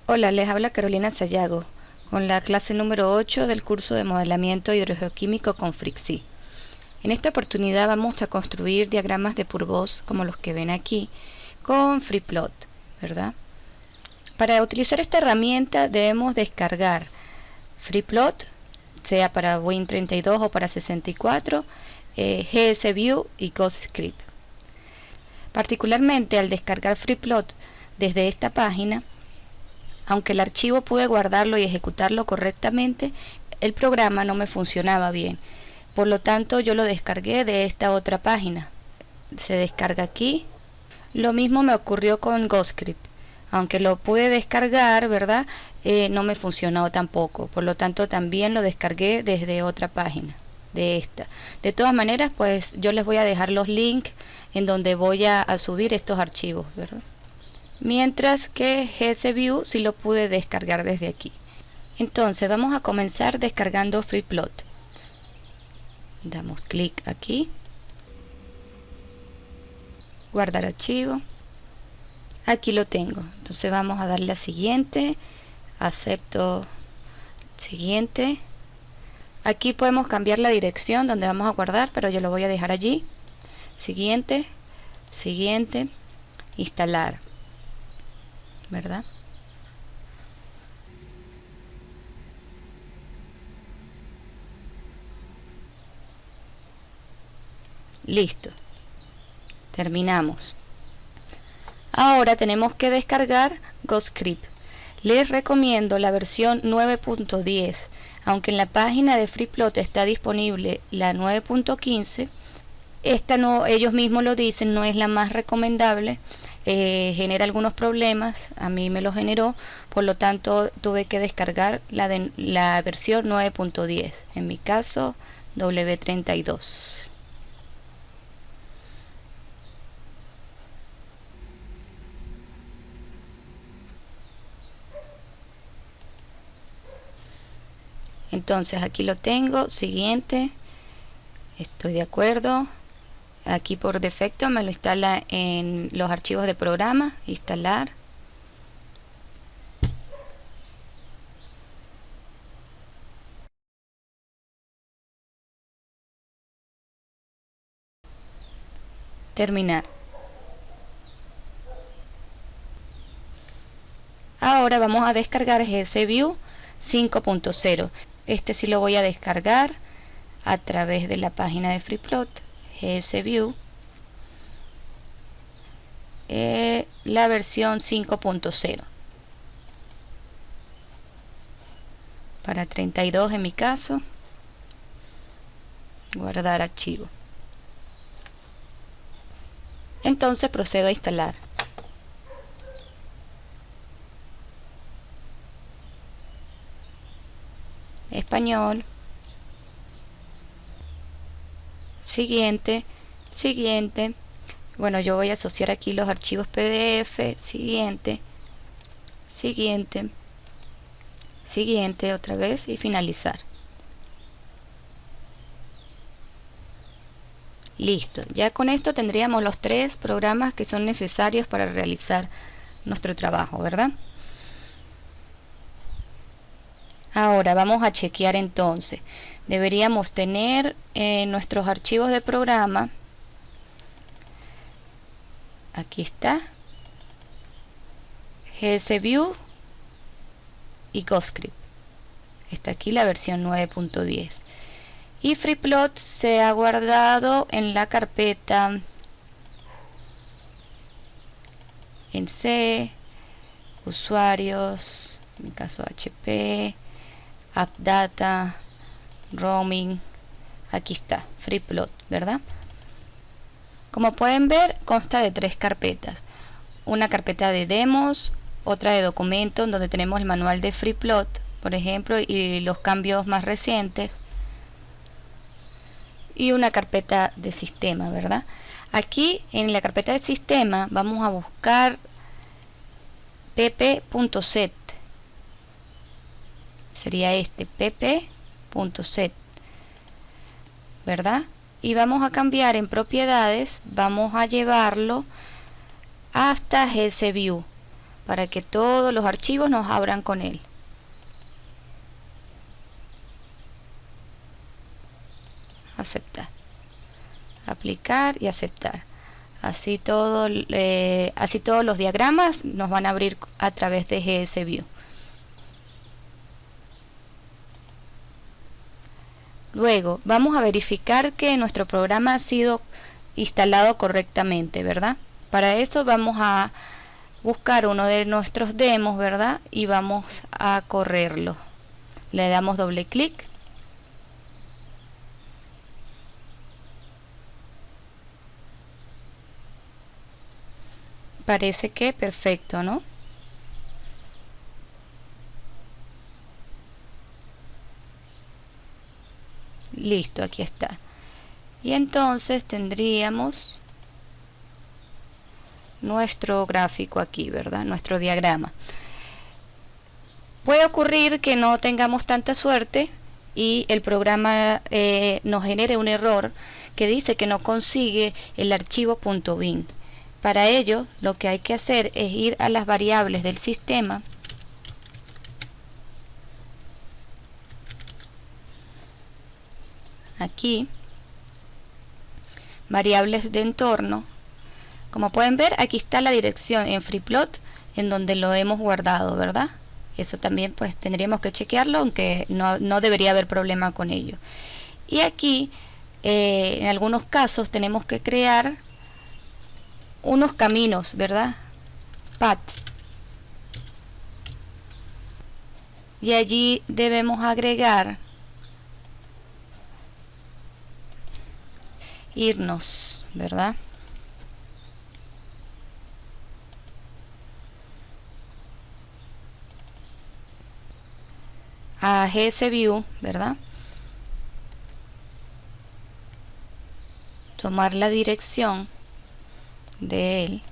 Hola, les habla Carolina Sayago con la clase número 8 del curso de modelamiento hidrogeoquímico con Frixi. En esta oportunidad vamos a construir diagramas de Purvos como los que ven aquí con FreePlot, ¿verdad? Para utilizar esta herramienta debemos descargar FreePlot, sea para Win32 o para 64, GSView y GhostScript. Particularmente al descargar FreePlot desde esta página, aunque el archivo pude guardarlo y ejecutarlo correctamente, el programa no me funcionaba bien. Por lo tanto, yo lo descargué de esta otra página. Se descarga aquí. Lo mismo me ocurrió con GhostScript. Aunque lo pude descargar, ¿verdad? No me funcionó tampoco. Por lo tanto, también lo descargué desde otra página, de esta. De todas maneras, pues yo les voy a dejar los links en donde voy a subir estos archivos, ¿verdad? Mientras que GSView sí lo pude descargar desde aquí. Entonces vamos a comenzar descargando FreePlot. Damos clic aquí, guardar archivo. Aquí lo tengo. Entonces vamos a darle a siguiente, acepto, siguiente. Aquí podemos cambiar la dirección donde vamos a guardar, pero yo lo voy a dejar allí. Siguiente, siguiente, instalar, ¿verdad? Listo, terminamos. Ahora tenemos que descargar GhostScript. Les recomiendo la versión 9.10, aunque en la página de FreePlot está disponible la 9.15. Esta no, ellos mismos lo dicen, no es la más recomendable. Genera algunos problemas, a mí me lo generó, por lo tanto tuve que descargar la versión 9.10, en mi caso W32. Entonces aquí lo tengo, siguiente, estoy de acuerdo. Aquí por defecto me lo instala en los archivos de programa, instalar. Terminar. Ahora vamos a descargar GSView 5.0. Este sí lo voy a descargar a través de la página de FreePlot, GSView, la versión 5.0. Para 32 en mi caso. Guardar archivo. Entonces procedo a instalar. Español. Siguiente, siguiente. Bueno, yo voy a asociar aquí los archivos PDF. Siguiente, siguiente, siguiente otra vez y finalizar. Listo, ya con esto tendríamos los 3 programas que son necesarios para realizar nuestro trabajo, ¿verdad? Ahora vamos a chequear entonces. Deberíamos tener nuestros archivos de programa. Aquí está. GSView y GhostScript. Está aquí la versión 9.10. Y FreePlot se ha guardado en la carpeta en C, usuarios, en mi caso HP, AppData, Roaming. Aquí está, FreePlot, ¿verdad? Como pueden ver, consta de 3 carpetas. Una carpeta de demos, otra de documentos donde tenemos el manual de FreePlot, por ejemplo, y los cambios más recientes. Y una carpeta de sistema, ¿verdad? Aquí en la carpeta de sistema vamos a buscar pp.set. Sería este, pp.set, ¿verdad? Y vamos a cambiar en propiedades, vamos a llevarlo hasta GSView, para que todos los archivos nos abran con él. Aceptar, aplicar y aceptar. Así todos los diagramas nos van a abrir a través de GSView. Luego vamos a verificar que nuestro programa ha sido instalado correctamente, ¿verdad? Para eso vamos a buscar uno de nuestros demos, ¿verdad? Y vamos a correrlo. Le damos doble clic. Parece que perfecto, ¿no? Listo, aquí está. Y entonces tendríamos nuestro gráfico aquí, ¿verdad? Nuestro diagrama. Puede ocurrir que no tengamos tanta suerte y el programa nos genere un error que dice que no consigue el archivo .bin. Para ello, lo que hay que hacer es ir a las variables del sistema. Aquí, variables de entorno. Como pueden ver, aquí está la dirección en FreePlot en donde lo hemos guardado, ¿verdad? Eso también pues tendríamos que chequearlo, aunque no debería haber problema con ello. Y aquí, en algunos casos, tenemos que crear unos caminos, ¿verdad? Path. Y allí debemos agregar, irnos, ¿verdad? A GSView, ¿verdad? Tomar la dirección de él,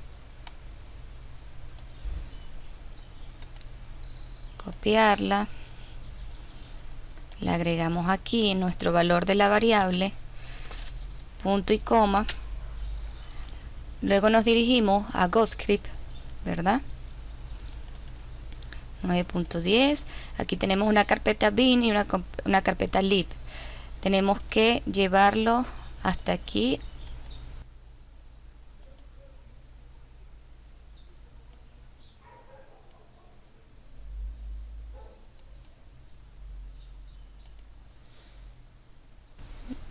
copiarla, la agregamos aquí en nuestro valor de la variable, punto y coma, luego nos dirigimos a Ghostscript, ¿verdad? 9.10, aquí tenemos una carpeta bin y una carpeta lib. Tenemos que llevarlo hasta aquí.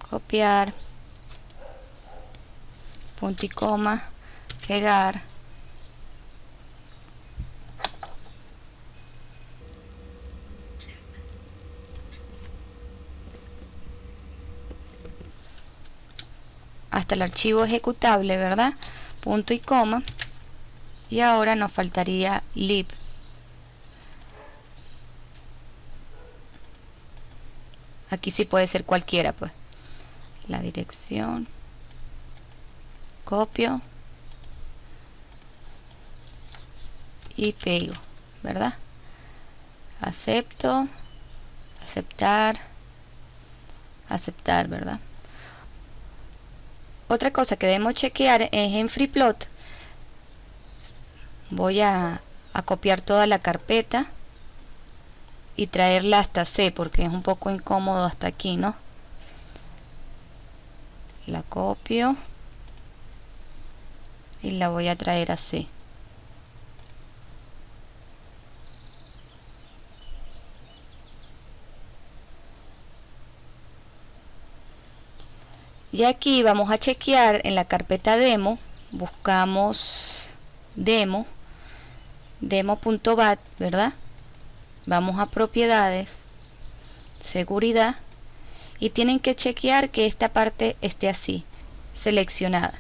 Copiar, punto y coma, pegar. Hasta el archivo ejecutable, ¿verdad? Punto y coma. Y ahora nos faltaría lib. Aquí sí puede ser cualquiera, pues. La dirección. Copio. Y pego, ¿verdad? Acepto. Aceptar. Aceptar, ¿verdad? Otra cosa que debemos chequear es en FreePlot. Voy a copiar toda la carpeta y traerla hasta C, porque es un poco incómodo hasta aquí, ¿no? La copio y la voy a traer a C. Y aquí vamos a chequear en la carpeta demo, buscamos demo, demo.bat, ¿verdad? Vamos a propiedades, seguridad, y tienen que chequear que esta parte esté así, seleccionada,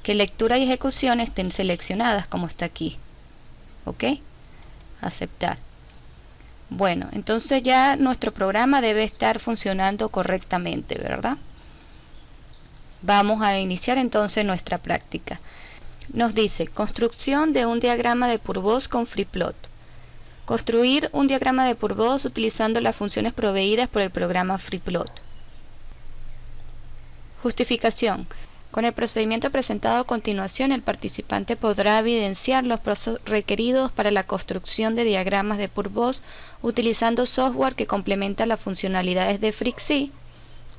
que lectura y ejecución estén seleccionadas como está aquí, ¿ok? Aceptar. Bueno, entonces ya nuestro programa debe estar funcionando correctamente, ¿verdad? Vamos a iniciar entonces nuestra práctica. Nos dice, construcción de un diagrama de Purbos con FreePlot. Construir un diagrama de Purbos utilizando las funciones proveídas por el programa FreePlot. Justificación. Con el procedimiento presentado a continuación, el participante podrá evidenciar los procesos requeridos para la construcción de diagramas de Purpose utilizando software que complementa las funcionalidades de FreeXC,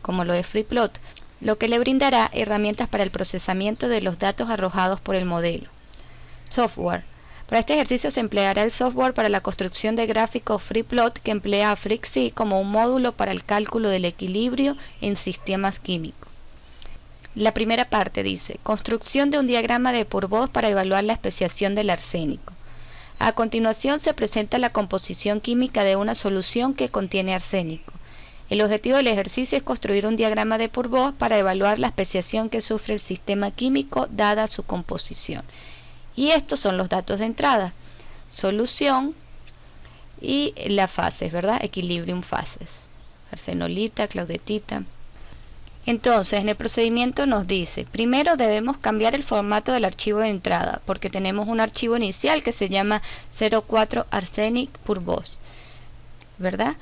como lo de FreePlot, lo que le brindará herramientas para el procesamiento de los datos arrojados por el modelo. Software. Para este ejercicio se empleará el software para la construcción de gráficos FreePlot que emplea a FreeXC como un módulo para el cálculo del equilibrio en sistemas químicos. La primera parte dice, construcción de un diagrama de Purpose para evaluar la especiación del arsénico. A continuación se presenta la composición química de una solución que contiene arsénico. El objetivo del ejercicio es construir un diagrama de Purpose para evaluar la especiación que sufre el sistema químico dada su composición. Y estos son los datos de entrada, solución y las fases, ¿verdad? Equilibrium fases, arsenolita, claudetita. Entonces, en el procedimiento nos dice, primero debemos cambiar el formato del archivo de entrada, porque tenemos un archivo inicial que se llama 04 Arsenic Purpose, ¿verdad?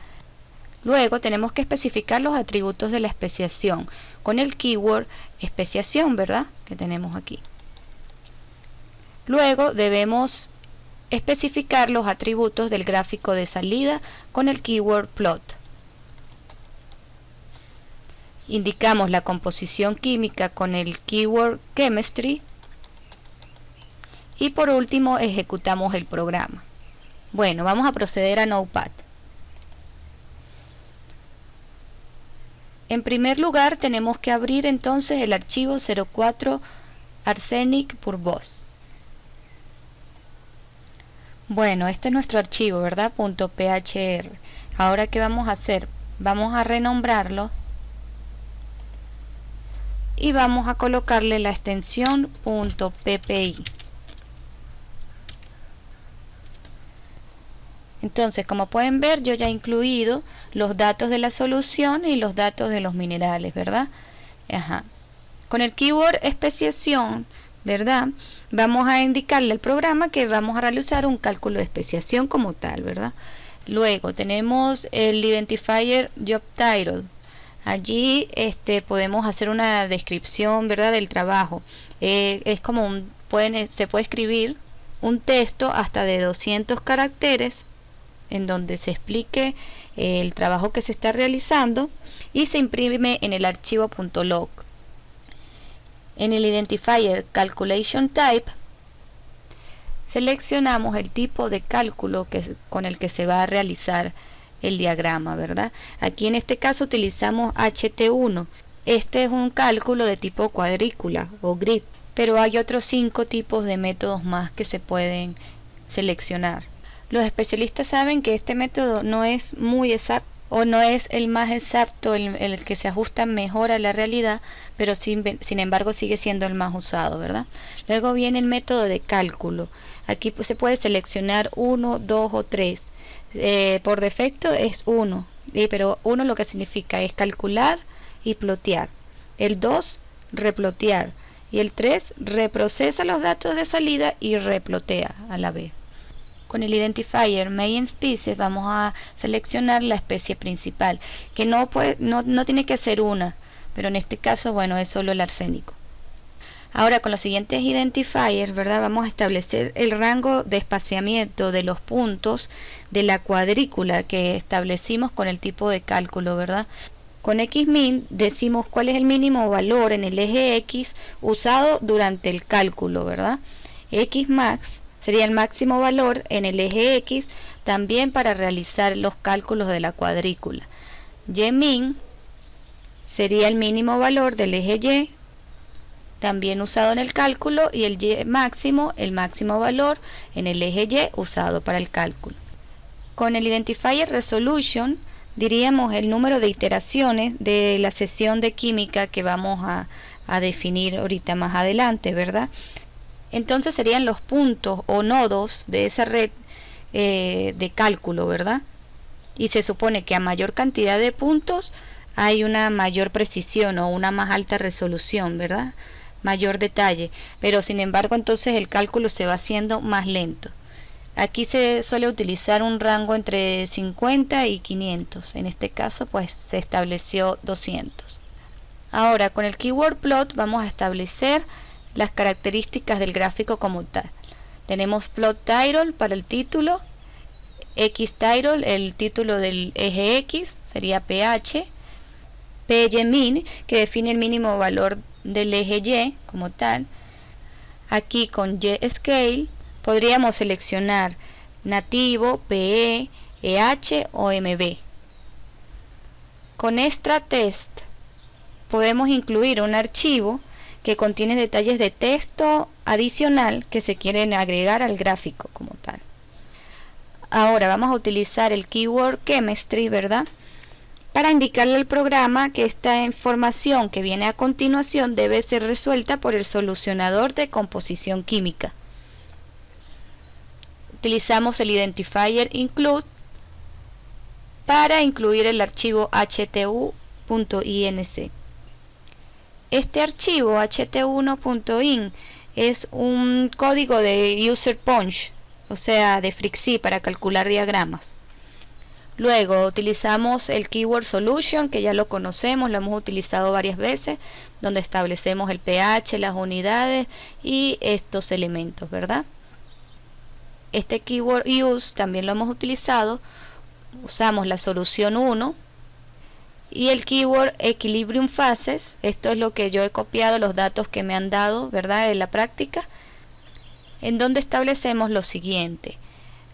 Luego tenemos que especificar los atributos de la especiación, con el keyword especiación, ¿verdad? Que tenemos aquí. Luego debemos especificar los atributos del gráfico de salida con el keyword plot. Indicamos la composición química con el keyword chemistry y por último ejecutamos el programa. Bueno, vamos a proceder a Notepad. En primer lugar tenemos que abrir entonces el archivo 04 Arsenic Purpose. Bueno, este es nuestro archivo, ¿verdad? .phr. Ahora, ¿qué vamos a hacer? Vamos a renombrarlo y vamos a colocarle la extensión .ppi. Entonces, como pueden ver, yo ya he incluido los datos de la solución y los datos de los minerales, ¿verdad? Ajá. Con el keyword especiación, ¿verdad? Vamos a indicarle al programa que vamos a realizar un cálculo de especiación como tal, ¿verdad? Luego tenemos el identifier job title. Allí podemos hacer una descripción, ¿verdad?, del trabajo. Es como se puede escribir un texto hasta de 200 caracteres en donde se explique el trabajo que se está realizando y se imprime en el archivo .log. En el identifier calculation type seleccionamos el tipo de cálculo con el que se va a realizar el diagrama, ¿verdad? Aquí en este caso utilizamos HT1. Este es un cálculo de tipo cuadrícula o grid, pero hay otros 5 tipos de métodos más que se pueden seleccionar. Los especialistas saben que este método no es muy exacto o no es el más exacto, el que se ajusta mejor a la realidad, pero sin embargo sigue siendo el más usado, ¿verdad? Luego viene el método de cálculo. Aquí pues, se puede seleccionar 1, 2 o 3. Por defecto es 1, pero 1 lo que significa es calcular y plotear. El 2, replotear. Y el 3, reprocesa los datos de salida y replotea a la vez. Con el identifier main species vamos a seleccionar la especie principal, que no tiene que ser una, pero en este caso, bueno, es solo el arsénico. Ahora con los siguientes identifiers, ¿verdad? Vamos a establecer el rango de espaciamiento de los puntos de la cuadrícula que establecimos con el tipo de cálculo, ¿verdad? Con xmin decimos cuál es el mínimo valor en el eje X usado durante el cálculo, ¿verdad? Xmax sería el máximo valor en el eje X también para realizar los cálculos de la cuadrícula. Ymin sería el mínimo valor del eje Y también usado en el cálculo, y el Y máximo, el máximo valor en el eje Y usado para el cálculo. Con el identifier resolution diríamos el número de iteraciones de la sesión de química que vamos a definir ahorita más adelante, ¿verdad? Entonces serían los puntos o nodos de esa red de cálculo, ¿verdad? Y se supone que a mayor cantidad de puntos hay una mayor precisión o una más alta resolución, ¿verdad? Mayor detalle, pero sin embargo entonces el cálculo se va haciendo más lento. Aquí se suele utilizar un rango entre 50 y 500, en este caso pues se estableció 200. Ahora con el keyword plot vamos a establecer las características del gráfico como tal. Tenemos plot title para el título, x title, el título del eje X, sería pH, py-min, que define el mínimo valor del eje Y como tal. Aquí con Y-scale podríamos seleccionar nativo, PE, EH o MB. Con extra test podemos incluir un archivo que contiene detalles de texto adicional que se quieren agregar al gráfico como tal. Ahora vamos a utilizar el keyword chemistry, ¿verdad?, para indicarle al programa que esta información que viene a continuación debe ser resuelta por el solucionador de composición química. Utilizamos el identifier include para incluir el archivo htu.inc. Este archivo htu1.in es un código de user punch, o sea, de FreeC para calcular diagramas. Luego utilizamos el keyword solution, que ya lo conocemos, lo hemos utilizado varias veces, donde establecemos el pH, las unidades y estos elementos, ¿verdad? Este keyword use también lo hemos utilizado, usamos la solución 1 y el keyword equilibrium phases. Esto es lo que yo he copiado, los datos que me han dado, ¿verdad?, en la práctica, en donde establecemos lo siguiente.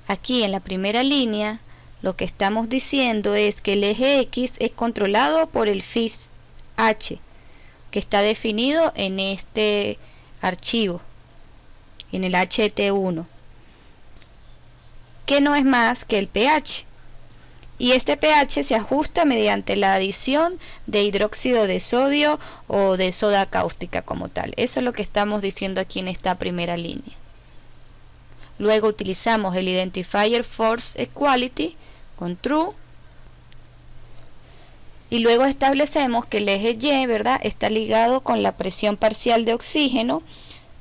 Aquí en la primera línea lo que estamos diciendo es que el eje X es controlado por el phase H, que está definido en este archivo, en el HT1, que no es más que el pH. Y este pH se ajusta mediante la adición de hidróxido de sodio o de soda cáustica como tal. Eso es lo que estamos diciendo aquí en esta primera línea. Luego utilizamos el identifier force equality con true. Y luego establecemos que el eje Y, ¿verdad?, está ligado con la presión parcial de oxígeno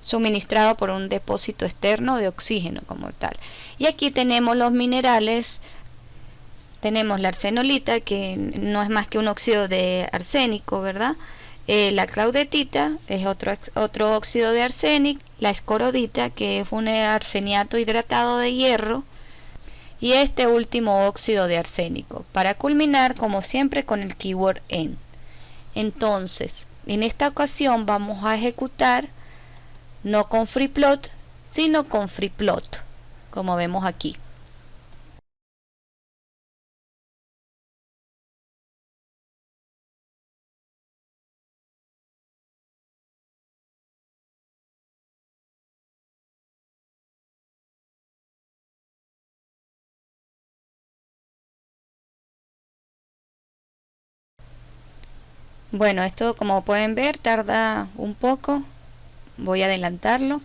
suministrado por un depósito externo de oxígeno como tal. Y aquí tenemos los minerales. Tenemos la arsenolita, que no es más que un óxido de arsénico, ¿verdad? La claudetita es otro óxido de arsénico. La escorodita, que es un arseniato hidratado de hierro. Y este último óxido de arsénico. Para culminar, como siempre, con el keyword en. Entonces, en esta ocasión vamos a ejecutar no con freeplot, sino con freeplot, como vemos aquí. Bueno, esto como pueden ver tarda un poco, voy a adelantarlo.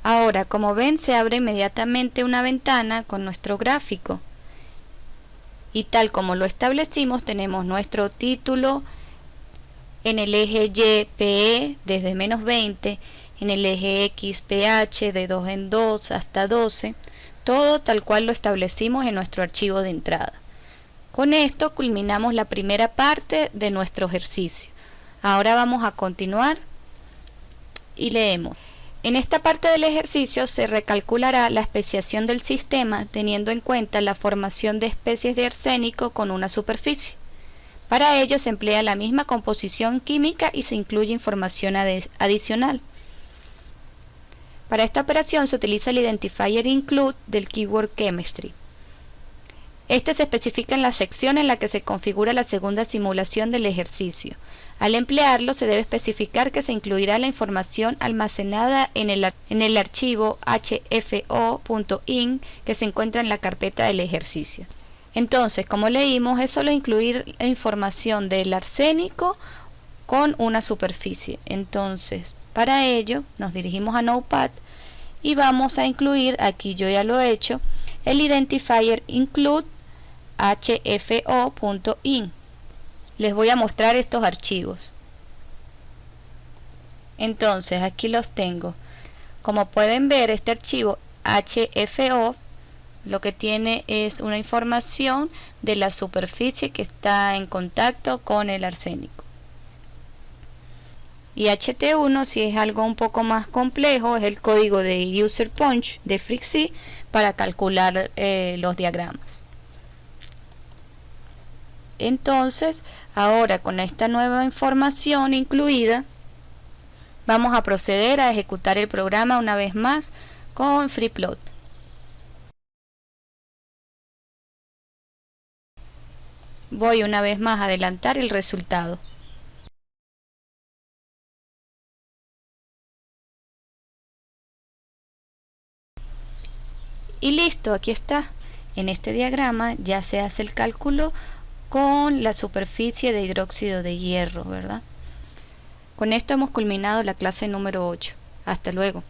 Ahora, como ven, se abre inmediatamente una ventana con nuestro gráfico. Y tal como lo establecimos, tenemos nuestro título en el eje Y, PE desde menos 20, en el eje X, pH de 2 en 2 hasta 12, todo tal cual lo establecimos en nuestro archivo de entrada. Con esto culminamos la primera parte de nuestro ejercicio. Ahora vamos a continuar y leemos. En esta parte del ejercicio se recalculará la especiación del sistema teniendo en cuenta la formación de especies de arsénico con una superficie. Para ello se emplea la misma composición química y se incluye información adicional. Para esta operación se utiliza el identifier include del keyword chemistry. Este se especifica en la sección en la que se configura la segunda simulación del ejercicio. Al emplearlo se debe especificar que se incluirá la información almacenada en el archivo hfo.in que se encuentra en la carpeta del ejercicio. Entonces, como leímos, es solo incluir la información del arsénico con una superficie. Entonces, para ello nos dirigimos a Notepad y vamos a incluir, aquí yo ya lo he hecho, el identifier include hfo.in. Les voy a mostrar estos archivos. Entonces aquí los tengo. Como pueden ver, este archivo HFO lo que tiene es una información de la superficie que está en contacto con el arsénico. Y HT1, si es algo un poco más complejo, es el código de user punch de FreakC para calcular los diagramas. Entonces, ahora con esta nueva información incluida, vamos a proceder a ejecutar el programa una vez más con FreePlot. Voy una vez más a adelantar el resultado. Y listo, aquí está. En este diagrama ya se hace el cálculo con la superficie de hidróxido de hierro, ¿verdad? Con esto hemos culminado la clase número 8. Hasta luego.